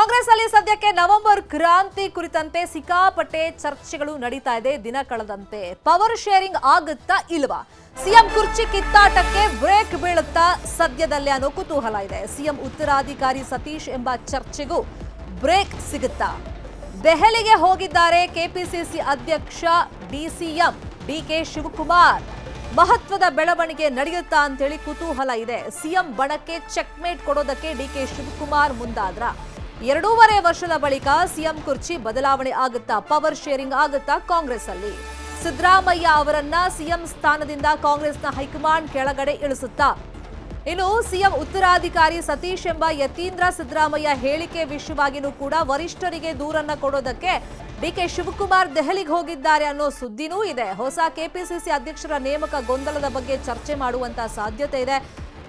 ಕಾಂಗ್ರೆಸ್ ಅಲ್ಲಿ ಸದ್ಯಕ್ಕೆ ನವೆಂಬರ್ ಕ್ರಾಂತಿ ಕುರಿತಂತೆ ಸಿಕ್ಕಾಪಟ್ಟೆ ಚರ್ಚೆಗಳು ನಡೀತಾ ಇದೆ ದಿನ ಕಳೆದಂತೆ. ಪವರ್ ಶೇರಿಂಗ್ ಆಗುತ್ತಾ ಇಲ್ವಾ, ಸಿಎಂ ಕುರ್ಚಿ ಕಿತ್ತಾಟಕ್ಕೆ ಬ್ರೇಕ್ ಬೀಳುತ್ತಾ ಸದ್ಯದಲ್ಲೇ ಅನ್ನೋ ಕುತೂಹಲ ಇದೆ. ಸಿಎಂ ಉತ್ತರಾಧಿಕಾರಿ ಸತೀಶ್ ಎಂಬ ಚರ್ಚೆಗೂ ಬ್ರೇಕ್ ಸಿಗುತ್ತಾ? ದೆಹಲಿಗೆ ಹೋಗಿದ್ದಾರೆ ಕೆಪಿಸಿಸಿ ಅಧ್ಯಕ್ಷ ಡಿಸಿಎಂ ಡಿಕೆ ಶಿವಕುಮಾರ್. ಮಹತ್ವದ ಬೆಳವಣಿಗೆ ನಡೆಯುತ್ತಾ ಅಂತೇಳಿ ಕುತೂಹಲ ಇದೆ. ಸಿಎಂ ಬಣಕ್ಕೆ ಚೆಕ್ಮೇಟ್ ಕೊಡೋದಕ್ಕೆ ಡಿಕೆ ಶಿವಕುಮಾರ್ ಮುಂದಾದ್ರ 2.5 ವರ್ಷದ ಬಳಿಕ ಸಿಎಂ ಕುರ್ಚಿ ಬದಲಾವಣೆ ಆಗುತ್ತಾ? ಪವರ್ ಶೇರಿಂಗ್ ಆಗುತ್ತಾ ಕಾಂಗ್ರೆಸ್ ಅಲ್ಲಿ? ಸಿದ್ದರಾಮಯ್ಯ ಅವರನ್ನ ಸಿಎಂ ಸ್ಥಾನದಿಂದ ಕಾಂಗ್ರೆಸ್ನ ಹೈಕಮಾಂಡ್ ಕೆಳಗಡೆ ಇಳಿಸುತ್ತಾ? ಇನ್ನು ಸಿಎಂ ಉತ್ತರಾಧಿಕಾರಿ ಸತೀಶ್ ಎಂಬ ಯತೀಂದ್ರ ಸಿದ್ದರಾಮಯ್ಯ ಹೇಳಿಕೆ ವಿಷಯವಾಗಿಯೂ ಕೂಡ ವರಿಷ್ಠರಿಗೆ ದೂರನ್ನ ಕೊಡೋದಕ್ಕೆ ಡಿಕೆ ಶಿವಕುಮಾರ್ ದೆಹಲಿಗೆ ಹೋಗಿದ್ದಾರೆ ಅನ್ನೋ ಸುದ್ದಿನೂ ಇದೆ. ಹೊಸ ಕೆಪಿಸಿಸಿ ಅಧ್ಯಕ್ಷರ ನೇಮಕ ಗೊಂದಲದ ಬಗ್ಗೆ ಚರ್ಚೆ ಮಾಡುವಂತ ಸಾಧ್ಯತೆ ಇದೆ.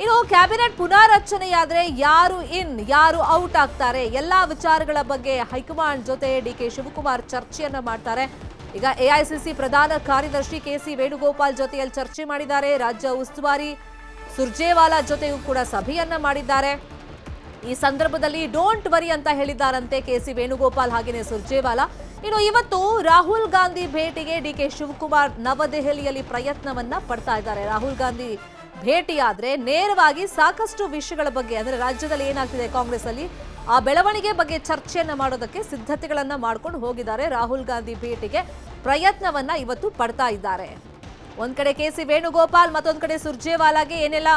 ಇನ್ನು ಕ್ಯಾಬಿನೆಟ್ ಪುನಾರಚನೆಯಾದ್ರೆ ಯಾರು ಇನ್ ಯಾರು ಔಟ್ ಆಗ್ತಾರೆ, ಎಲ್ಲಾ ವಿಚಾರಗಳ ಬಗ್ಗೆ ಹೈಕಮಾಂಡ್ ಜೊತೆ ಡಿಕೆ ಶಿವಕುಮಾರ್ ಚರ್ಚೆಯನ್ನ ಮಾಡ್ತಾರೆ. ಈಗ ಎಐಸಿಸಿ ಪ್ರಧಾನ ಕಾರ್ಯದರ್ಶಿ ಕೆಸಿ ವೇಣುಗೋಪಾಲ್ ಜೊತೆಯಲ್ಲಿ ಚರ್ಚೆ ಮಾಡಿದ್ದಾರೆ. ರಾಜ್ಯ ಉಸ್ತುವಾರಿ ಸುರ್ಜೇವಾಲಾ ಜೊತೆಯೂ ಕೂಡ ಸಭೆಯನ್ನ ಮಾಡಿದ್ದಾರೆ. ಈ ಸಂದರ್ಭದಲ್ಲಿ ಡೋಂಟ್ ವರಿ ಅಂತ ಹೇಳಿದ್ದಾರಂತೆ ಕೆಸಿ ವೇಣುಗೋಪಾಲ್ ಹಾಗೇನೆ ಸುರ್ಜೇವಾಲಾ. ಇನ್ನು ಇವತ್ತು ರಾಹುಲ್ ಗಾಂಧಿ ಭೇಟಿಗೆ ಡಿಕೆ ಶಿವಕುಮಾರ್ ನವದೆಹಲಿಯಲ್ಲಿ ಪ್ರಯತ್ನವನ್ನ ಪಡ್ತಾ ಇದ್ದಾರೆ. ರಾಹುಲ್ ಗಾಂಧಿ ಭೇಟಿಯಾದ್ರೆ ನೇರವಾಗಿ ಸಾಕಷ್ಟು ವಿಷಯಗಳ ಬಗ್ಗೆ, ಅಂದ್ರೆ ರಾಜ್ಯದಲ್ಲಿ ಏನಾಗ್ತಿದೆ ಕಾಂಗ್ರೆಸ್ ಅಲ್ಲಿ ಆ ಬೆಳವಣಿಗೆ ಬಗ್ಗೆ ಚರ್ಚೆಯನ್ನ ಮಾಡೋದಕ್ಕೆ ಸಿದ್ಧತೆಗಳನ್ನ ಮಾಡ್ಕೊಂಡು ಹೋಗಿದ್ದಾರೆ. ರಾಹುಲ್ ಗಾಂಧಿ ಭೇಟಿಗೆ ಪ್ರಯತ್ನವನ್ನ ಇವತ್ತು ಪಡ್ತಾ ಇದ್ದಾರೆ. ಒಂದ್ ಕಡೆ ಕೆಸಿ ವೇಣುಗೋಪಾಲ್, ಮತ್ತೊಂದ್ ಕಡೆ ಸುರ್ಜೇವಾಲಾಗೆ ಏನೆಲ್ಲ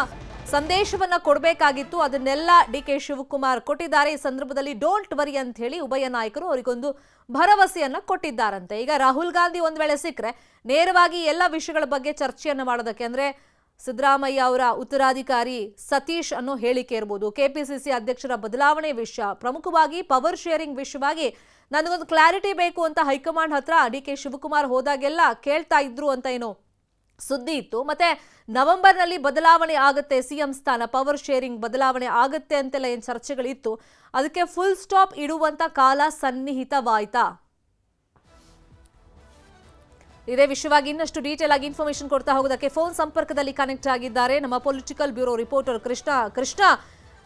ಸಂದೇಶವನ್ನ ಕೊಡಬೇಕಾಗಿತ್ತು ಅದನ್ನೆಲ್ಲ ಡಿಕೆ ಶಿವಕುಮಾರ್ ಕೊಟ್ಟಿದ್ದಾರೆ. ಈ ಸಂದರ್ಭದಲ್ಲಿ ಡೋಂಟ್ ವರಿ ಅಂತ ಹೇಳಿ ಉಭಯ ನಾಯಕರು ಅವರಿಗೊಂದು ಭರವಸೆಯನ್ನ ಕೊಟ್ಟಿದ್ದಾರಂತೆ. ಈಗ ರಾಹುಲ್ ಗಾಂಧಿ ಒಂದ್ ವೇಳೆ ಸಿಕ್ಕರೆ ನೇರವಾಗಿ ಎಲ್ಲ ವಿಷಯಗಳ ಬಗ್ಗೆ ಚರ್ಚೆಯನ್ನ ಮಾಡೋದಕ್ಕೆ, ಅಂದ್ರೆ ಸಿದ್ದರಾಮಯ್ಯ ಅವರ ಉತ್ತರಾಧಿಕಾರಿ ಸತೀಶ್ ಅನ್ನೋ ಹೇಳಿಕೆ ಇರ್ಬೋದು, ಕೆಪಿಸಿಸಿ ಅಧ್ಯಕ್ಷರ ಬದಲಾವಣೆ ವಿಷಯ, ಪ್ರಮುಖವಾಗಿ ಪವರ್ ಶೇರಿಂಗ್ ವಿಷಯವಾಗಿ ನನಗೊಂದು ಕ್ಲಾರಿಟಿ ಬೇಕು ಅಂತ ಹೈಕಮಾಂಡ್ ಹತ್ರ ಡಿಕೆ ಶಿವಕುಮಾರ್ ಹೋದಾಗೆಲ್ಲ ಕೇಳ್ತಾ ಇದ್ರು ಅಂತ ಏನೋ ಸುದ್ದಿ ಇತ್ತು. ಮತ್ತೆ ನವೆಂಬರ್ನಲ್ಲಿ ಬದಲಾವಣೆ ಆಗುತ್ತೆ, ಸಿಎಂ ಸ್ಥಾನ ಪವರ್ ಶೇರಿಂಗ್ ಬದಲಾವಣೆ ಆಗುತ್ತೆ ಅಂತೆಲ್ಲ ಏನ್ ಚರ್ಚೆಗಳಿತ್ತು, ಅದಕ್ಕೆ ಫುಲ್ ಸ್ಟಾಪ್ ಇಡುವಂತ ಕಾಲ ಸನ್ನಿಹಿತವಾಯ್ತಾ? ಇದೇ ವಿಷಯವಾಗಿ ಇನ್ನಷ್ಟು ಡೀಟೇಲ್ ಆಗಿ ಇನ್ಫಾರ್ಮೇಶನ್ ಕೊಡ್ತಾ ಹೋಗೋದಕ್ಕೆ ಫೋನ್ ಸಂಪರ್ಕದಲ್ಲಿ ಕನೆಕ್ಟ್ ಆಗಿದ್ದಾರೆ ನಮ್ಮ ಪೊಲಿಟಿಕಲ್ ಬ್ಯೂರೋ ರಿಪೋರ್ಟರ್ ಕೃಷ್ಣ.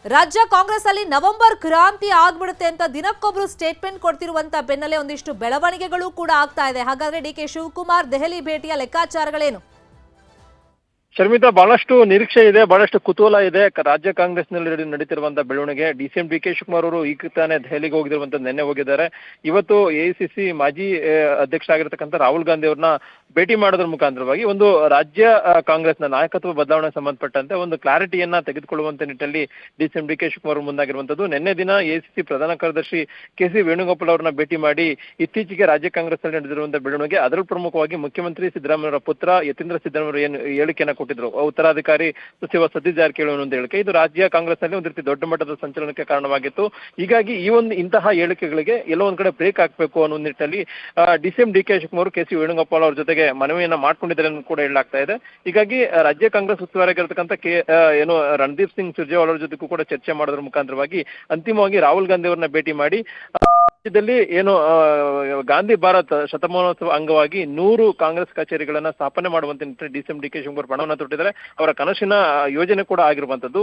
ರಾಜ್ಯ ಕಾಂಗ್ರೆಸ್ ಅಲ್ಲಿ ನವೆಂಬರ್ ಕ್ರಾಂತಿ ಆಗ್ಬಿಡುತ್ತೆ ಅಂತ ದಿನಕ್ಕೊಬ್ರು ಸ್ಟೇಟ್ಮೆಂಟ್ ಕೊಡ್ತಿರುವಂತ ಬೆನ್ನಲ್ಲೇ ಒಂದಿಷ್ಟು ಬೆಳವಣಿಗೆಗಳು ಕೂಡ ಆಗ್ತಾ ಇದೆ. ಹಾಗಾದ್ರೆ ಡಿಕೆ ಶಿವಕುಮಾರ್ ದೆಹಲಿ ಭೇಟಿಯ ಲೆಕ್ಕಾಚಾರಗಳೇನು? ಶರ್ಮಿತಾ, ಬಹಳಷ್ಟು ನಿರೀಕ್ಷೆ ಇದೆ, ಬಹಳಷ್ಟು ಕುತೂಹಲ ಇದೆ ರಾಜ್ಯ ಕಾಂಗ್ರೆಸ್ನಲ್ಲಿ ನಡೀತಿರುವಂತಹ ಬೆಳವಣಿಗೆ. ಡಿಸಿಎಂ ಡಿಕೆ ಶಿವಕುಮಾರ್ ಅವರು ಈಗ ತಾನೇ ದೆಹಲಿಗೆ ಹೋಗಿರುವಂತ ನೆನ್ನೆ ಹೋಗಿದ್ದಾರೆ. ಇವತ್ತು ಎಐಸಿಸಿ ಮಾಜಿ ಅಧ್ಯಕ್ಷ ಆಗಿರತಕ್ಕಂಥ ರಾಹುಲ್ ಗಾಂಧಿ ಅವ್ರನ್ನ ಭೇಟಿ ಮಾಡೋದ್ರ ಮುಖಾಂತರವಾಗಿ ಒಂದು ರಾಜ್ಯ ಕಾಂಗ್ರೆಸ್ನ ನಾಯಕತ್ವ ಬದಲಾವಣೆ ಸಂಬಂಧಪಟ್ಟಂತೆ ಒಂದು ಕ್ಲಾರಿಟಿಯನ್ನ ತೆಗೆದುಕೊಳ್ಳುವಂತ ನಿಟ್ಟಿನಲ್ಲಿ ಡಿಸಿಎಂ ಡಿಕೆ ಶಿವಕುಮಾರ್ ಮುಂದಾಗಿರುವಂತದ್ದು. ನಿನ್ನೆ ದಿನ ಎಐಸಿಸಿ ಪ್ರಧಾನ ಕಾರ್ಯದರ್ಶಿ ಕೆಸಿ ವೇಣುಗೋಪಾಲ್ ಅವರನ್ನ ಭೇಟಿ ಮಾಡಿ ಇತ್ತೀಚೆಗೆ ರಾಜ್ಯ ಕಾಂಗ್ರೆಸ್ ನಲ್ಲಿ ನಡೆದಿರುವಂತಹ ಬೆಳವಣಿಗೆ, ಅದರಲ್ಲೂ ಪ್ರಮುಖವಾಗಿ ಮುಖ್ಯಮಂತ್ರಿ ಸಿದ್ದರಾಮಯ್ಯ ಪುತ್ರ ಯತೀಂದ್ರ ಸಿದ್ದರಾಮಯ್ಯ ಏನು ಹೇಳಿಕೆಯನ್ನ ಕೊಟ್ಟಿದ್ರು, ಉತ್ತರಾಧಿಕಾರಿ ಸಚಿವ ಸತೀಶ್ ಜಾರಕಿಹೊಳಿ ಒಂದು ಹೇಳಿಕೆ, ಇದು ರಾಜ್ಯ ಕಾಂಗ್ರೆಸ್ ನಲ್ಲಿ ಒಂದು ರೀತಿ ದೊಡ್ಡ ಮಟ್ಟದ ಸಂಚಲನಕ್ಕೆ ಕಾರಣವಾಗಿತ್ತು. ಹೀಗಾಗಿ ಈ ಒಂದು ಇಂತಹ ಹೇಳಿಕೆಗಳಿಗೆ ಎಲ್ಲೋ ಒಂದ್ ಕಡೆ ಬ್ರೇಕ್ ಹಾಕ್ಬೇಕು ಅನ್ನೋ ನಿಟ್ಟಿನಲ್ಲಿ DCM DK Shivakumar KC Venugopal ಅವ್ರ ಜೊತೆಗೆ ಮನವಿಯನ್ನ ಮಾಡ್ಕೊಂಡಿದ್ದಾರೆ ಅಂತ ಕೂಡ ಹೇಳಲಾಗ್ತಾ ಇದೆ. ಹೀಗಾಗಿ ರಾಜ್ಯ ಕಾಂಗ್ರೆಸ್ ಉಸ್ತುವಾರಿಯಾಗಿರ್ತಕ್ಕಂಥ ಏನು ರಣದೀಪ್ ಸಿಂಗ್ ಸುರ್ಜೇವಾಲಾ ಅವರ ಜೊತೆಗೂ ಕೂಡ ಚರ್ಚೆ ಮಾಡೋದ್ರ ಮುಖಾಂತರವಾಗಿ ಅಂತಿಮವಾಗಿ ರಾಹುಲ್ ಗಾಂಧಿ ಅವರನ್ನ ಭೇಟಿ ಮಾಡಿ ರಾಜ್ಯದಲ್ಲಿ ಏನು ಗಾಂಧಿ ಭಾರತ್ ಶತಮಾನೋತ್ಸವ ಅಂಗವಾಗಿ 100 ಕಾಂಗ್ರೆಸ್ ಕಚೇರಿಗಳನ್ನ ಸ್ಥಾಪನೆ ಮಾಡುವಂತೆ ಡಿಸಿಎಂ ಡಿಕೆ ಶಿವಕುಮಾರ್ ಪಣವನ್ನ ತೊಟ್ಟಿದ್ದಾರೆ. ಅವರ ಕನಸಿನ ಯೋಜನೆ ಕೂಡ ಆಗಿರುವಂತದ್ದು.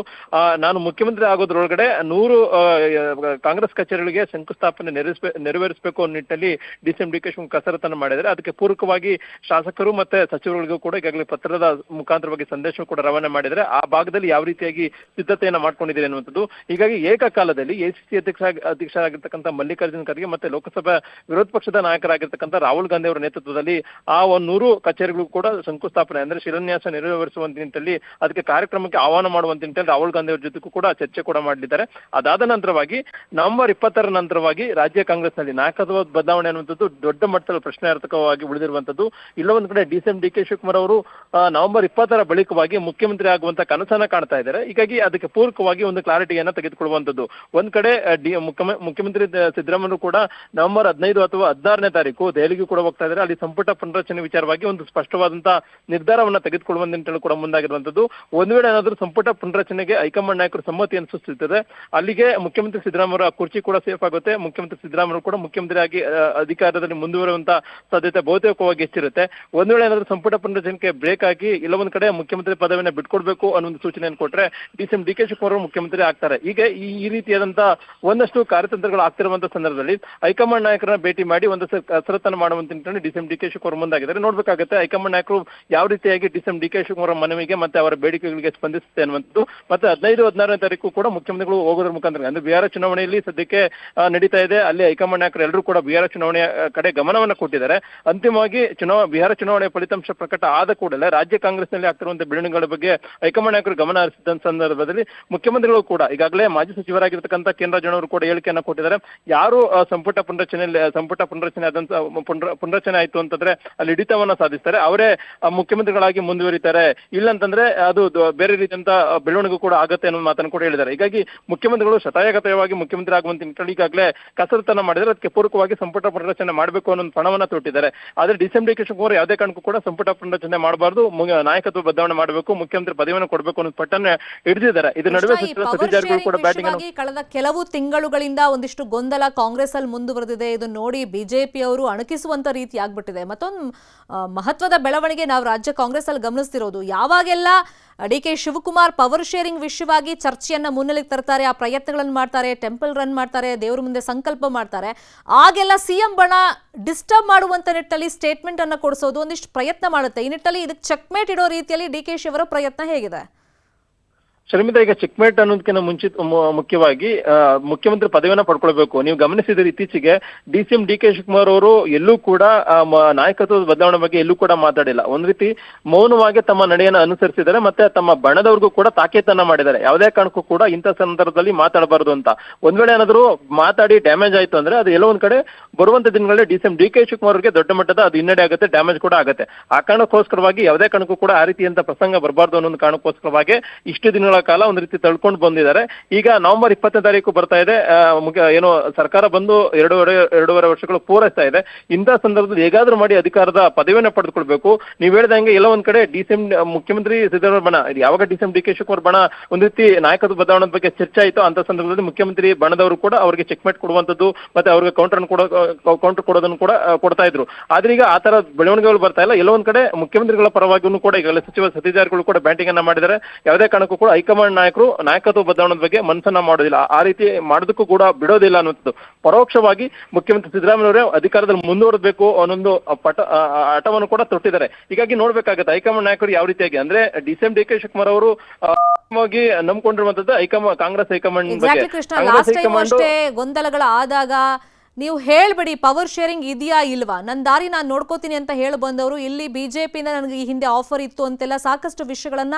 ನಾನು ಮುಖ್ಯಮಂತ್ರಿ ಆಗೋದ್ರೊಳಗಡೆ 100 ಕಾಂಗ್ರೆಸ್ ಕಚೇರಿಗಳಿಗೆ ಶಂಕುಸ್ಥಾಪನೆ ನೆರವೇರಿಸಬೇಕು ಅನ್ನೋ ನಿಟ್ಟಿನಲ್ಲಿ ಡಿಸಿಎಂ ಡಿಕೆ ಶಿವಕುಮಾರ್ ಕಸರತ್ತನ್ನು ಮಾಡಿದ್ದಾರೆ. ಅದಕ್ಕೆ ಪೂರಕವಾಗಿ ಶಾಸಕರು ಮತ್ತೆ ಸಚಿವರಿಗೂ ಕೂಡ ಈಗಾಗಲೇ ಪತ್ರದ ಮುಖಾಂತರವಾಗಿ ಸಂದೇಶ ಕೂಡ ರವಾನೆ ಮಾಡಿದರೆ ಆ ಭಾಗದಲ್ಲಿ ಯಾವ ರೀತಿಯಾಗಿ ಸಿದ್ಧತೆಯನ್ನ ಮಾಡ್ಕೊಂಡಿದ್ದಾರೆ ಅನ್ನುವಂಥದ್ದು. ಹೀಗಾಗಿ ಏಕಕಾಲದಲ್ಲಿ ಎಸಿಸಿ ಅಧ್ಯಕ್ಷರಾಗಿರ್ತಕ್ಕಂಥ ಮಲ್ಲಿಕಾರ್ಜುನ್ ಖರ್ಗೆ ಮತ್ತೆ ಲೋಕಸಭಾ ವಿರೋಧ ಪಕ್ಷದ ನಾಯಕರಾಗಿರ್ತಕ್ಕಂಥ ರಾಹುಲ್ ಗಾಂಧಿ ಅವರ ನೇತೃತ್ವದಲ್ಲಿ ಆ 100 ಕಚೇರಿಗಳು ಕೂಡ ಶಂಕುಸ್ಥಾಪನೆ ಅಂದ್ರೆ ಶಿಲಾನ್ಯಾಸ ನೆರವೇರಿಸುವಂತ ನಿಟ್ಟಿನಲ್ಲಿ ಅದಕ್ಕೆ ಕಾರ್ಯಕ್ರಮಕ್ಕೆ ಆಹ್ವಾನ ಮಾಡುವಂತ ನಿಟ್ಟಿನಲ್ಲಿ ರಾಹುಲ್ ಗಾಂಧಿ ಅವರ ಜೊತೆಗೂ ಕೂಡ ಚರ್ಚೆ ಕೂಡ ಮಾಡಲಿದ್ದಾರೆ. ಅದಾದ ನಂತರವಾಗಿ ನವೆಂಬರ್ 20ರ ನಂತರವಾಗಿ ರಾಜ್ಯ ಕಾಂಗ್ರೆಸ್ ನಲ್ಲಿ ನಾಯಕತ್ವ ಬದಲಾವಣೆ ಅನ್ನುವಂಥದ್ದು ದೊಡ್ಡ ಮಟ್ಟದ ಪ್ರಶ್ನಾರ್ಥಕವಾಗಿ ಉಳಿದಿರುವಂತದ್ದು. ಇಲ್ಲೊಂದು ಕಡೆ ಡಿಸಿಎಂ ಡಿಕೆ ಶಿವಕುಮಾರ್ ಅವರು ನವೆಂಬರ್ 20ರ ಬಳಿಕವಾಗಿ ಮುಖ್ಯಮಂತ್ರಿ ಆಗುವಂತ ಕನಸನ್ನ ಕಾಣ್ತಾ ಇದ್ದಾರೆ. ಹೀಗಾಗಿ ಅದಕ್ಕೆ ಪೂರಕವಾಗಿ ಒಂದು ಕ್ಲಾರಿಟಿಯನ್ನ ತೆಗೆದುಕೊಳ್ಳುವಂತದ್ದು. ಒಂದ್ ಕಡೆ ಮುಖ್ಯಮಂತ್ರಿ ಸಿದ್ದರಾಮಯ್ಯ ಮುಖ್ಯಮಂತ್ರಿಗಳು ಕೂಡ ನವೆಂಬರ್ 15 ಅಥವಾ 16ನೇ ತಾರೀಕು ದೆಹಲಿಗೂ ಕೂಡ ಹೋಗ್ತಾ ಇದ್ದಾರೆ. ಅಲ್ಲಿ ಸಂಪುಟ ಪುನರಚನೆ ವಿಚಾರವಾಗಿ ಒಂದು ಸ್ಪಷ್ಟವಾದಂತಹ ನಿರ್ಧಾರವನ್ನ ತೆಗೆದುಕೊಳ್ಳುವ ನಿಟ್ಟಿನಲ್ಲಿ ಕೂಡ ಮುಂದಾಗಿರುವಂತದ್ದು. ಒಂದು ವೇಳೆ ಏನಾದರೂ ಸಂಪುಟ ಪುನರಚನೆಗೆ ಹೈಕಮಾಂಡ್ ನಾಯಕರು ಸಮ್ಮತಿಯನ್ನು ಸೂಚಿಸುತ್ತದೆ, ಅಲ್ಲಿಗೆ ಮುಖ್ಯಮಂತ್ರಿ ಸಿದ್ದರಾಮಯ್ಯ ಕುರ್ಚಿ ಕೂಡ ಸೇಫ್ ಆಗುತ್ತೆ. ಮುಖ್ಯಮಂತ್ರಿ ಸಿದ್ದರಾಮಯ್ಯ ಕೂಡ ಮುಖ್ಯಮಂತ್ರಿಯಾಗಿ ಅಧಿಕಾರದಲ್ಲಿ ಮುಂದುವರಿಯುವಂತಹ ಸಾಧ್ಯತೆ ಬಹುತೇಕವಾಗಿ ಹೆಚ್ಚಿರುತ್ತೆ. ಒಂದು ವೇಳೆ ಏನಾದರೂ ಸಂಪುಟ ಪುನರಚನೆಗೆ ಬ್ರೇಕ್ ಆಗಿ ಇಲ್ಲ ಒಂದ್ ಕಡೆ ಮುಖ್ಯಮಂತ್ರಿ ಪದವಿಯನ್ನು ಬಿಟ್ಕೊಡ್ಬೇಕು ಅನ್ನೋ ಒಂದು ಸೂಚನೆಯನ್ನು ಕೊಟ್ರೆ ಡಿ.ಸಿ.ಎಂ. ಶಿವಕುಮಾರ್ ಅವರು ಮುಖ್ಯಮಂತ್ರಿ ಆಗ್ತಾರೆ. ಈಗ ಈ ರೀತಿಯಾದಂತಹ ಒಂದಷ್ಟು ಕಾರ್ಯತಂತ್ರಗಳು ಆಗ್ತಿರುವಂತಹ ಸಂದರ್ಭದಲ್ಲಿ ಹೈಕಮಾಂಡ್ ನಾಯಕರನ್ನ ಭೇಟಿ ಮಾಡಿ ಒಂದು ಕಸರತ್ತನ್ನು ಮಾಡುವಂತ ನಿಟ್ಟಿನಲ್ಲಿ ಡಿ.ಸಿ.ಎಂ. ಶಿವಕುಮಾರ್ ಮುಂದಾಗಿದ್ದಾರೆ. ನೋಡ್ಬೇಕಾಗುತ್ತೆ ಹೈಕಮಾಂಡ್ ನಾಯಕರು ಯಾವ ರೀತಿಯಾಗಿ ಡಿ.ಸಿ.ಎಂ. ಶಿವಕುಮಾರ್ ಮನವಿಗೆ ಮತ್ತೆ ಅವರ ಬೇಡಿಕೆಗಳಿಗೆ ಸ್ಪಂದಿಸುತ್ತೆ ಅನ್ನುವಂಥದ್ದು. ಮತ್ತೆ 15-16ನೇ ತಾರೀಕು ಕೂಡ ಮುಖ್ಯಮಂತ್ರಿಗಳು ಹೋಗೋದ್ರ ಮುಖಾಂತರ ಅಂದ್ರೆ ಬಿಹಾರ ಚುನಾವಣೆಯಲ್ಲಿ ಸದ್ಯಕ್ಕೆ ನಡೀತಾ ಇದೆ. ಅಲ್ಲಿ ಹೈಕಮಾಂಡ್ ನಾಯಕರು ಎಲ್ಲರೂ ಕೂಡ ಬಿಹಾರ ಚುನಾವಣೆಯ ಕಡೆ ಗಮನವನ್ನ ಕೊಟ್ಟಿದ್ದಾರೆ. ಅಂತಿಮವಾಗಿ ಬಿಹಾರ ಚುನಾವಣೆಯ ಫಲಿತಾಂಶ ಪ್ರಕಟ ಆದ ಕೂಡಲೇ ರಾಜ್ಯ ಕಾಂಗ್ರೆಸ್ನಲ್ಲಿ ಆಗ್ತಿರುವಂತಹ ಬೆಳವಣಿಗೆಗಳ ಬಗ್ಗೆ ಹೈಕಮಾಂಡ್ ನಾಯಕರು ಗಮನ ಹರಿಸಿದ ಸಂದರ್ಭದಲ್ಲಿ ಮುಖ್ಯಮಂತ್ರಿಗಳು ಕೂಡ ಈಗಾಗಲೇ ಮಾಜಿ ಸಚಿವರಾಗಿರ್ತಕ್ಕಂಥ ಕೆ.ಎನ್. ರಾಜಣ್ಣವರು ಕೂಡ ಹೇಳಿಕೆಯನ್ನ ಕೊಟ್ಟಿದ್ದಾರೆ. ಯಾರು ಸಂಪುಟ ಪುನರಚನೆ ಪುನರಚನೆ ಆಯ್ತು ಅಂತಂದ್ರೆ ಅಲ್ಲಿ ಹಿಡಿತವನ್ನ ಸಾಧಿಸ್ತಾರೆ, ಅವರೇ ಮುಖ್ಯಮಂತ್ರಿಗಳಾಗಿ ಮುಂದುವರಿತಾರೆ. ಇಲ್ಲಂತಂದ್ರೆ ಅದು ಬೇರೆ ರೀತಿಯಂತ ಬೆಳವಣಿಗೆ ಕೂಡ ಆಗತ್ತೆ ಅನ್ನೋ ಮಾತನ್ನು ಕೂಡ ಹೇಳಿದ್ದಾರೆ. ಹೀಗಾಗಿ ಮುಖ್ಯಮಂತ್ರಿಗಳು ಶತಾಯಗತವಾಗಿ ಮುಖ್ಯಮಂತ್ರಿ ಆಗುವಂತ ನಿಟ್ಟಿನಲ್ಲಿ ಈಗಾಗಲೇ ಕಸರತ್ತನ್ನ ಮಾಡಿದರೆ ಅದಕ್ಕೆ ಪೂರಕವಾಗಿ ಸಂಪುಟ ಪುನರಚನೆ ಮಾಡಬೇಕು ಅನ್ನೋ ಪಣವನ್ನ ತೊಟ್ಟಿದ್ದಾರೆ. ಆದ್ರೆ ಡಿ.ಸಿ.ಎಂ. ಶಿವಕುಮಾರ್ ಯಾವುದೇ ಕಾರಣಕ್ಕೂ ಕೂಡ ಸಂಪುಟ ಪುನರಚನೆ ಮಾಡಬಾರದು, ನಾಯಕತ್ವ ಬದಲಾವಣೆ ಮಾಡಬೇಕು, ಮುಖ್ಯಮಂತ್ರಿ ಪದವಿಯನ್ನು ಕೊಡಬೇಕು ಅನ್ನೋ ಪಟ್ಟನ್ನ ಹಿಡಿದಿದ್ದಾರೆ. ಇದರ ನಡುವೆ ಸತೀಶ್ ಜಾರಕಿಹೊಳಿ ಕೂಡ ಬ್ಯಾಟಿಂಗ್ ಕಳೆದ ಕೆಲವು ತಿಂಗಳುಗಳಿಂದ ಒಂದಿಷ್ಟು ಗೊಂದಲ ಕಾಂಗ್ರೆಸ್ ಅಲ್ಲಿ ಮುಂದುವರೆದಿದೆ. ಇದು ನೋಡಿ ಬಿಜೆಪಿ ಅವರು ಅಣಕಿಸುವಂತ ರೀತಿ ಆಗ್ಬಿಟ್ಟಿದೆ. ಮತ್ತೊಂದು ಮಹತ್ವದ ಬೆಳವಣಿಗೆ ನಾವು ರಾಜ್ಯ ಕಾಂಗ್ರೆಸ್ ಅಲ್ಲಿ ಗಮನಿಸ್ತಿರೋದು, ಯಾವಾಗೆಲ್ಲ ಡಿ.ಕೆ. ಶಿವಕುಮಾರ್ ಪವರ್ ಶೇರಿಂಗ್ ವಿಷಯವಾಗಿ ಚರ್ಚೆಯನ್ನ ಮುನ್ನೆಲೆಗೆ ತರ್ತಾರೆ, ಆ ಪ್ರಯತ್ನಗಳನ್ನು ಮಾಡ್ತಾರೆ, ಟೆಂಪಲ್ ರನ್ ಮಾಡ್ತಾರೆ, ದೇವರ ಮುಂದೆ ಸಂಕಲ್ಪ ಮಾಡ್ತಾರೆ, ಆಗೆಲ್ಲ ಸಿಎಂ ಬಣ ಡಿಸ್ಟರ್ಬ್ ಮಾಡುವಂತ ನಿಟ್ಟಿನಲ್ಲಿ ಸ್ಟೇಟ್ಮೆಂಟ್ ಅನ್ನ ಕೊಡಿಸೋದು ಒಂದಿಷ್ಟು ಪ್ರಯತ್ನ ಮಾಡುತ್ತೆ. ಈ ನಿಟ್ಟಿನಲ್ಲಿ ಇದಕ್ಕೆ ಚೆಕ್ಮೇಟ್ ಇಡೋ ರೀತಿಯಲ್ಲಿ ಡಿ.ಕೆ. ಶಿವರ ಪ್ರಯತ್ನ ಹೇಗಿದೆ? ಶರ್ಮಿತಾ, ಈಗ ಚೆಕ್ಮೇಟ್ ಅನ್ನೋದಕ್ಕಿಂತ ಮುಖ್ಯವಾಗಿ ಮುಖ್ಯಮಂತ್ರಿ ಪದವಿಯನ್ನ ಪಡ್ಕೊಳ್ಬೇಕು. ನೀವು ಗಮನಿಸಿದ್ರೆ ಇತ್ತೀಚೆಗೆ ಡಿ.ಸಿ.ಎಂ. ಶಿವಕುಮಾರ್ ಅವರು ಎಲ್ಲೂ ಕೂಡ ನಾಯಕತ್ವದ ಬದಲಾವಣೆ ಬಗ್ಗೆ ಎಲ್ಲೂ ಕೂಡ ಮಾತಾಡಿಲ್ಲ. ಒಂದ್ ರೀತಿ ಮೌನವಾಗಿ ತಮ್ಮ ನಡೆಯನ್ನು ಅನುಸರಿಸಿದ್ದಾರೆ. ಮತ್ತೆ ತಮ್ಮ ಬಣದವ್ರಿಗೂ ಕೂಡ ತಾಕೀತನ್ನ ಮಾಡಿದ್ದಾರೆ, ಯಾವುದೇ ಕಾರಣಕ್ಕೂ ಕೂಡ ಇಂಥ ಸಂದರ್ಭದಲ್ಲಿ ಮಾತಾಡಬಾರದು ಅಂತ. ಒಂದ್ ವೇಳೆ ಏನಾದ್ರು ಮಾತಾಡಿ ಡ್ಯಾಮೇಜ್ ಆಯ್ತು ಅಂದ್ರೆ ಅದು ಎಲ್ಲೋ ಒಂದ್ ಕಡೆ ಬರುವಂತ ದಿನಗಳಲ್ಲಿ ಡಿ.ಸಿ.ಎಂ. ಶಿವಕುಮಾರ್ ಅವರಿಗೆ ದೊಡ್ಡ ಮಟ್ಟದ ಅದು ಹಿನ್ನಡೆ ಆಗುತ್ತೆ, ಡ್ಯಾಮೇಜ್ ಕೂಡ ಆಗುತ್ತೆ. ಆ ಕಾರಣಕ್ಕೋಸ್ಕರವಾಗಿ ಯಾವುದೇ ಕಾರಣಕ್ಕೂ ಕೂಡ ಆ ರೀತಿಯಂತ ಪ್ರಸಂಗ ಬರಬಾರ್ದು ಅನ್ನೋ ಕಾರಣಕ್ಕೋಸ್ಕರವಾಗಿ ಇಷ್ಟು ದಿನಗಳ ಕಾಲ ಒಂದು ರೀತಿ ತಳ್ಕೊಂಡು ಬಂದಿದ್ದಾರೆ. ಈಗ ನವೆಂಬರ್ 20ನೇ ತಾರೀಕು ಬರ್ತಾ ಇದೆ, ಏನೋ ಸರ್ಕಾರ ಬಂದು ಎರಡೂವರೆ ವರ್ಷಗಳು ಪೂರೈಸ್ತಾ ಇದೆ. ಇಂಥ ಸಂದರ್ಭದಲ್ಲಿ ಹೇಗಾದ್ರೂ ಮಾಡಿ ಅಧಿಕಾರದ ಪದವಿಯನ್ನು ಪಡೆದುಕೊಳ್ಬೇಕು. ನೀವು ಹೇಳಿದಂಗೆ ಎಲ್ಲ ಒಂದ್ ಕಡೆ ಡಿ.ಸಿ.ಎಂ. ಮುಖ್ಯಮಂತ್ರಿ ಸಿದ್ದರಾಮಯ್ಯ ಬಣ, ಯಾವಾಗ ಡಿ.ಸಿ.ಎಂ. ಶಿವಕುಮಾರ್ ಬಣ ಒಂದ್ ರೀತಿ ನಾಯಕತ್ವ ಬದಲಾವಣೆ ಬಗ್ಗೆ ಚರ್ಚೆ ಆಯಿತು, ಅಂತ ಸಂದರ್ಭದಲ್ಲಿ ಮುಖ್ಯಮಂತ್ರಿ ಬಣದವರು ಕೂಡ ಅವರಿಗೆ ಚೆಕ್ಮೇಟ್ ಕೊಡುವಂತದ್ದು ಮತ್ತೆ ಅವ್ರಿಗೆ ಕೌಂಟರ್ ಕೊಡೋದನ್ನು ಕೂಡ ಕೊಡ್ತಾ ಇದ್ರು. ಆದ್ರೆ ಈಗ ಆ ತರ ಬೆಳವಣಿಗೆಗಳು ಬರ್ತಾ ಇಲ್ಲ. ಎಲ್ಲೋ ಒಂದ್ ಕಡೆ ಮುಖ್ಯಮಂತ್ರಿಗಳ ಪರವಾಗಿಯೂ ಕೂಡ ಈಗಾಗಲೇ ಸಚಿವ ಸತೀಶ್ ಜಾರಕಿಹೊಳಿ ಕೂಡ ಬ್ಯಾಟಿಂಗ್ ಅನ್ನ ಮಾಡಿದ್ದಾರೆ. ಯಾವುದೇ ಕಾರಣಕ್ಕೂ ಕೂಡ ಹೈಕಮಾಂಡ್ ನಾಯಕರು ನಾಯಕತ್ವ ಬದಲಾವಣೆ ಬಗ್ಗೆ ಮನಸ್ಸನ್ನ ಮಾಡೋದಿಲ್ಲ, ಆ ರೀತಿ ಮಾಡೋದಕ್ಕೂ ಕೂಡ ಬಿಡೋದಿಲ್ಲ ಅನ್ನುವಂಥದ್ದು. ಪರೋಕ್ಷವಾಗಿ ಮುಖ್ಯಮಂತ್ರಿ ಸಿದ್ದರಾಮಯ್ಯ ಅವರೇ ಅಧಿಕಾರದಲ್ಲಿ ಮುಂದುವರಬೇಕು ಅನ್ನೊಂದು ಹಠವನ್ನು ಕೂಡ ತೊಟ್ಟಿದ್ದಾರೆ. ಹೀಗಾಗಿ ನೋಡ್ಬೇಕಾಗತ್ತೆ ಹೈಕಮಾಂಡ್ ನಾಯಕರು ಯಾವ ರೀತಿಯಾಗಿ ಅಂದ್ರೆ ಡಿ.ಸಿ.ಎಂ. ಶಿವಕುಮಾರ್ ಅವರು ನಂಬ್ಕೊಂಡಿರುವಂತದ್ದು ಕಾಂಗ್ರೆಸ್ ಹೈಕಮಾಂಡ್ ಬಗ್ಗೆ. ಗೊಂದಲಗಳಾದಾಗ ನೀವು ಹೇಳ್ಬಿಡಿ ಪವರ್ ಶೇರಿಂಗ್ ಇದೆಯಾ ಇಲ್ವಾ, ನನ್ನ ದಾರಿ ನಾನು ನೋಡ್ಕೋತೀನಿ ಅಂತ ಹೇಳಿ ಬಂದವರು ಇಲ್ಲಿ ಬಿಜೆಪಿಯಿಂದ ನನಗೆ ಈ ಹಿಂದೆ ಆಫರ್ ಇತ್ತು ಅಂತೆಲ್ಲ ಸಾಕಷ್ಟು ವಿಷಯಗಳನ್ನ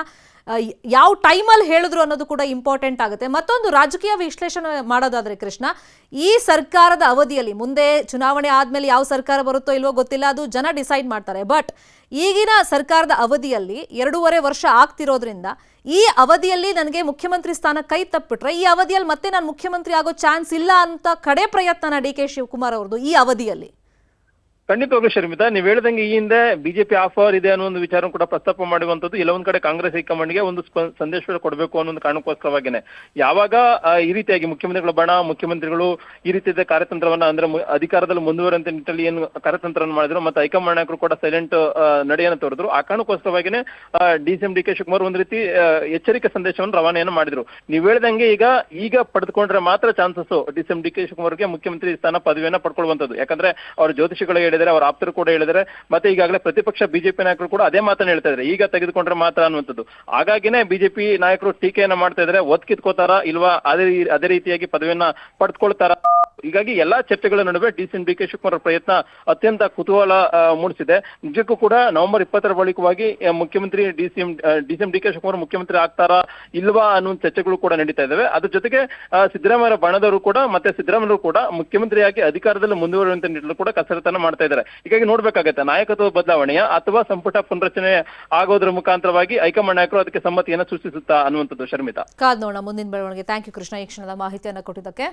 ಯಾವ ಟೈಮಲ್ಲಿ ಹೇಳಿದ್ರು ಅನ್ನೋದು ಕೂಡ ಇಂಪಾರ್ಟೆಂಟ್ ಆಗುತ್ತೆ. ಮತ್ತೊಂದು ರಾಜಕೀಯ ವಿಶ್ಲೇಷಣೆ ಮಾಡೋದಾದ್ರೆ ಕೃಷ್ಣ, ಈ ಸರ್ಕಾರದ ಅವಧಿಯಲ್ಲಿ ಮುಂದೆ ಚುನಾವಣೆ ಆದ್ಮೇಲೆ ಯಾವ ಸರ್ಕಾರ ಬರುತ್ತೋ ಇಲ್ವೋ ಗೊತ್ತಿಲ್ಲ, ಅದು ಜನ ಡಿಸೈಡ್ ಮಾಡ್ತಾರೆ. ಬಟ್ ಈಗಿನ ಸರ್ಕಾರದ ಅವಧಿಯಲ್ಲಿ 2.5 ವರ್ಷ ಆಗ್ತಿರೋದ್ರಿಂದ ಈ ಅವಧಿಯಲ್ಲಿ ನನಗೆ ಮುಖ್ಯಮಂತ್ರಿ ಸ್ಥಾನ ಕೈ ತಪ್ಪಿಟ್ರೆ ಈ ಅವಧಿಯಲ್ಲಿ ಮತ್ತೆ ನಾನು ಮುಖ್ಯಮಂತ್ರಿ ಆಗೋ ಚಾನ್ಸ್ ಇಲ್ಲ ಅಂತ ಕಡೆ ಪ್ರಯತ್ನ ಡಿ.ಕೆ. ಶಿವಕುಮಾರ್ ಅವ್ರದ್ದು ಈ ಅವಧಿಯಲ್ಲಿ. ಖಂಡಿತವಾಗ್ಲೂ ಶರ್ಮಿತಾ, ನೀವು ಹೇಳಿದಂಗೆ ಈ ಹಿಂದೆ ಬಿಜೆಪಿ ಆಫರ್ ಇದೆ ಅನ್ನೋ ಒಂದು ವಿಚಾರ ಕೂಡ ಪ್ರಸ್ತಾಪ ಮಾಡುವಂತದ್ದು ಎಲ್ಲ ಒಂದ್ ಕಡೆ ಕಾಂಗ್ರೆಸ್ ಹೈಕಮಾಂಡ್ಗೆ ಒಂದು ಸಂದೇಶ ಕೊಡಬೇಕು ಅನ್ನೋ ಒಂದು ಕಾರಣಕ್ಕೋಸ್ಕರವಾಗಿನೇ ಯಾವಾಗ ಈ ರೀತಿಯಾಗಿ ಮುಖ್ಯಮಂತ್ರಿಗಳ ಬಣ ಮುಖ್ಯಮಂತ್ರಿಗಳು ಈ ರೀತಿಯ ಕಾರ್ಯತಂತ್ರವನ್ನ ಅಂದ್ರೆ ಅಧಿಕಾರದಲ್ಲಿ ಮುಂದುವರಂತ ನಿಟ್ಟಿನಲ್ಲಿ ಏನು ಕಾರ್ಯತಂತ್ರವನ್ನು ಮಾಡಿದ್ರು ಮತ್ತೆ ಹೈಕಮಾಂಡ್ ನಾಯಕರು ಕೂಡ ಸೈಲೆಂಟ್ ನಡೆಯನ್ನು ತೋರಿದ್ರು. ಆ ಕಾರಣಕ್ಕೋಸ್ಕರವಾಗಿನೇ ಡಿ.ಸಿ.ಎಂ. ಶಿವಕುಮಾರ್ ಒಂದ್ ರೀತಿ ಎಚ್ಚರಿಕೆ ಸಂದೇಶವನ್ನು ರವಾನೆಯನ್ನು ಮಾಡಿದ್ರು. ನೀವು ಹೇಳಿದಂಗೆ ಈಗ ಪಡೆದುಕೊಂಡ್ರೆ ಮಾತ್ರ ಚಾನ್ಸಸ್ ಡಿ.ಸಿ.ಎಂ. ಶಿವಕುಮಾರ್ಗೆ ಮುಖ್ಯಮಂತ್ರಿ ಸ್ಥಾನ ಪದವಿಯನ್ನ ಪಡ್ಕೊಳ್ಳುವಂತದ್ದು. ಯಾಕಂದ್ರೆ ಅವ್ರ ಜ್ಯೋತಿಷಿಗಳು ಅವರ ಆಪ್ತರು ಕೂಡ ಹೇಳಿದರೆ, ಮತ್ತೆ ಈಗಾಗಲೇ ಪ್ರತಿಪಕ್ಷ ಬಿಜೆಪಿ ನಾಯಕರು ಕೂಡ ಅದೇ ಮಾತನ್ನ ಹೇಳ್ತಾ ಇದ್ದಾರೆ, ಈಗ ತೆಗೆದುಕೊಂಡ್ರೆ ಮಾತ್ರ ಅನ್ನುವಂಥದ್ದು. ಹಾಗಾಗಿನೇ ಬಿಜೆಪಿ ನಾಯಕರು ಟೀಕೆಯನ್ನ ಮಾಡ್ತಾ ಇದ್ದಾರೆ, ಒತ್ ಕಿತ್ಕೋತಾರ ಇಲ್ವಾ, ಅದೇ ರೀತಿಯಾಗಿ ಪದವಿಯನ್ನ ಪಡೆದುಕೊಳ್ತಾರ. ಹೀಗಾಗಿ ಎಲ್ಲಾ ಚರ್ಚೆಗಳ ನಡುವೆ ಡಿ.ಸಿ.ಎಂ. ಶಿವಕುಮಾರ್ ಪ್ರಯತ್ನ ಅತ್ಯಂತ ಕುತೂಹಲ ಮೂಡಿಸಿದೆ. ನಿಜಕ್ಕೂ ಕೂಡ ನವೆಂಬರ್ 20ರ ಬಳಿಕವಾಗಿ ಮುಖ್ಯಮಂತ್ರಿ ಡಿ.ಸಿ.ಎಂ. ಶಿವಕುಮಾರ್ ಮುಖ್ಯಮಂತ್ರಿ ಆಗ್ತಾರಾ ಇಲ್ವಾ ಅನ್ನೋ ಚರ್ಚೆಗಳು ಕೂಡ ನಡೀತಾ ಇದ್ದಾವೆ. ಅದ್ರ ಜೊತೆಗೆ ಸಿದ್ದರಾಮಯ್ಯ ಬಣದವರು ಕೂಡ ಮತ್ತೆ ಸಿದ್ದರಾಮಯ್ಯ ಕೂಡ ಮುಖ್ಯಮಂತ್ರಿಯಾಗಿ ಅಧಿಕಾರದಲ್ಲಿ ಮುಂದುವರಿಯುವಂತ ನಿಟ್ಟಿನಲ್ಲಿ ಕೂಡ ಕಸರತ್ತನ್ನ ಮಾಡ್ತಾ ಇದ್ದಾರೆ. ಹೀಗಾಗಿ ನೋಡ್ಬೇಕಾಗತ್ತೆ ನಾಯಕತ್ವ ಬದಲಾವಣೆಯ ಅಥವಾ ಸಂಪುಟ ಪುನರಚನೆ ಆಗೋದ್ರ ಮುಖಾಂತರವಾಗಿ ಹೈಕಮಾಂಡ್ ನಾಯಕರು ಅದಕ್ಕೆ ಸಮ್ಮತಿಯನ್ನು ಸೂಚಿಸುತ್ತಾ ಅನ್ನುವಂಥದ್ದು. ಶರ್ಮಿತಾ, ಕಾದ್ ನೋಡೋಣ ಮುಂದಿನ ಬೆಳವಣಿಗೆ. ಥ್ಯಾಂಕ್ ಯು ಕೃಷ್ಣ, ಈ ಕ್ಷಣದ ಮಾಹಿತಿಯನ್ನು ಕೊಟ್ಟಿದ್ದಕ್ಕೆ.